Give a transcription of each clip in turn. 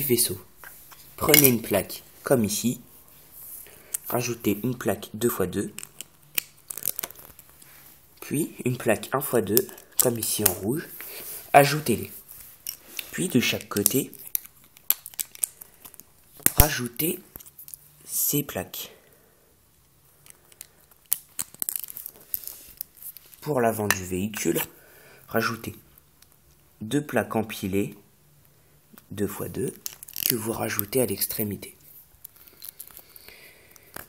vaisseau. Prenez une plaque comme ici, rajoutez une plaque 2x2, puis une plaque 1x2 comme ici en rouge, ajoutez-les. Puis de chaque côté, rajoutez ces plaques. Pour l'avant du véhicule, rajoutez 2 plaques empilées 2x2 que vous rajoutez à l'extrémité.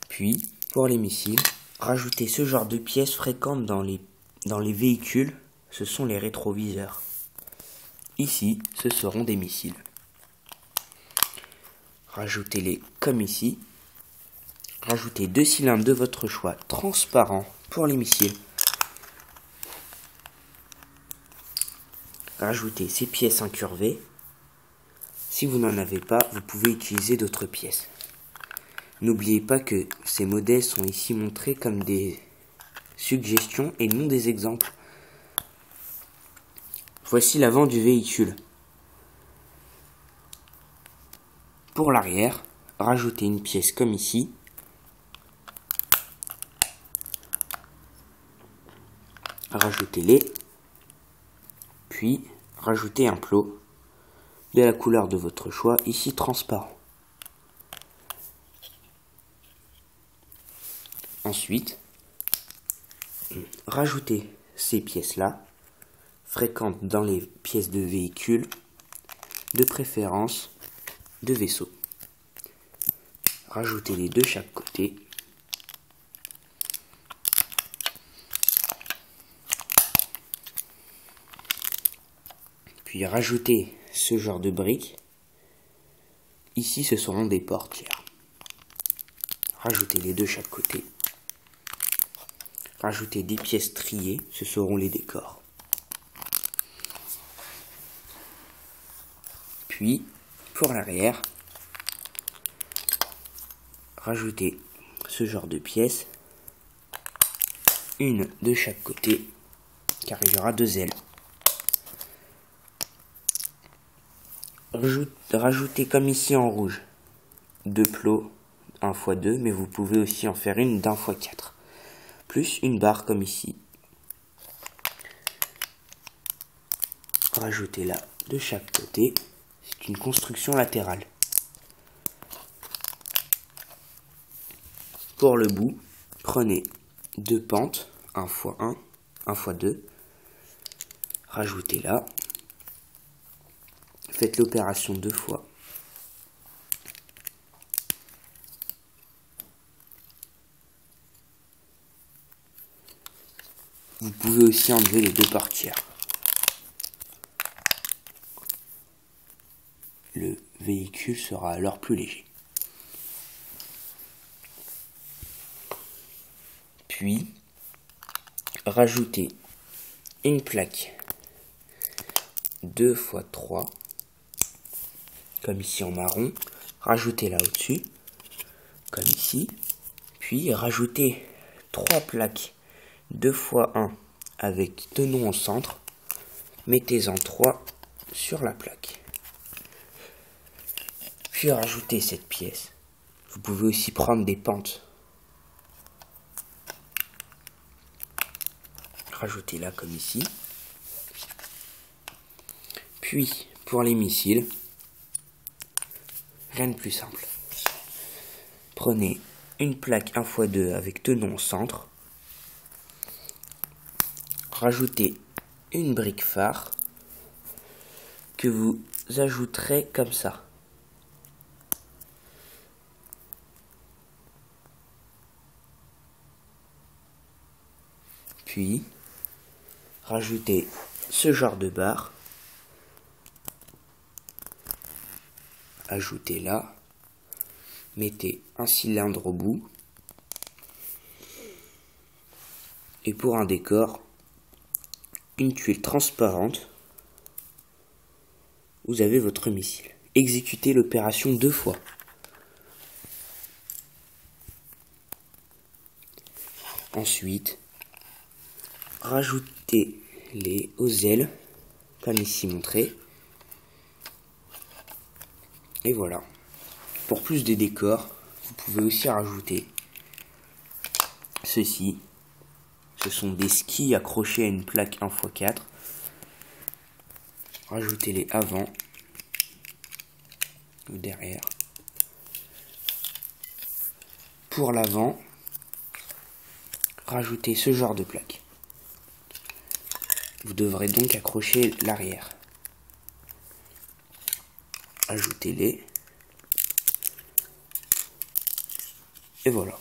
Puis, pour les missiles, rajoutez ce genre de pièces fréquentes dans les véhicules, ce sont les rétroviseurs. Ici, ce seront des missiles. Rajoutez-les comme ici. Rajoutez 2 cylindres de votre choix transparents pour les missiles. Rajoutez ces pièces incurvées. Si vous n'en avez pas, vous pouvez utiliser d'autres pièces. N'oubliez pas que ces modèles sont ici montrés comme des suggestions et non des exemples. Voici l'avant du véhicule. Pour l'arrière, rajoutez une pièce comme ici. Rajoutez-les. Puis, rajoutez un plot de la couleur de votre choix, ici transparent. Ensuite, rajoutez ces pièces-là, fréquentes dans les pièces de véhicule, de préférence de vaisseau. Rajoutez-les de chaque côté. Puis rajoutez ce genre de briques. Ici, ce seront des portières. Rajoutez-les de chaque côté. Rajoutez des pièces triées, ce seront les décors. Puis, pour l'arrière, rajoutez ce genre de pièces, une de chaque côté, car il y aura 2 ailes. Rajoutez comme ici en rouge 2 plots 1x2, mais vous pouvez aussi en faire une d'1x4, plus une barre comme ici. Rajoutez-la de chaque côté, c'est une construction latérale. Pour le bout, prenez 2 pentes, 1x1, 1x2, rajoutez-la. Faites l'opération 2 fois. Vous pouvez aussi enlever les 2 portières. Le véhicule sera alors plus léger. Puis, rajoutez une plaque 2x3, comme ici en marron. Rajoutez-la au-dessus, comme ici. Puis, rajoutez 3 plaques 2x1 avec tenon au centre. Mettez-en 3 sur la plaque. Puis rajoutez cette pièce. Vous pouvez aussi prendre des pentes. Rajoutez-la comme ici. Puis, pour les missiles, rien de plus simple. Prenez une plaque 1x2 avec tenon au centre. Rajoutez une brique phare que vous ajouterez comme ça. Puis, rajoutez ce genre de barre. Ajoutez-la. Mettez un cylindre au bout. Et pour un décor, une tuile transparente. Vous avez votre missile. Exécutez l'opération 2 fois. Ensuite, rajoutez-les aux ailes, comme ici montré. Et voilà. Pour plus de décor, vous pouvez aussi rajouter ceci. Ce sont des skis accrochés à une plaque 1x4. Rajoutez-les avant ou derrière. Pour l'avant, rajoutez ce genre de plaque. Vous devrez donc accrocher l'arrière. Ajoutez-les. Et voilà.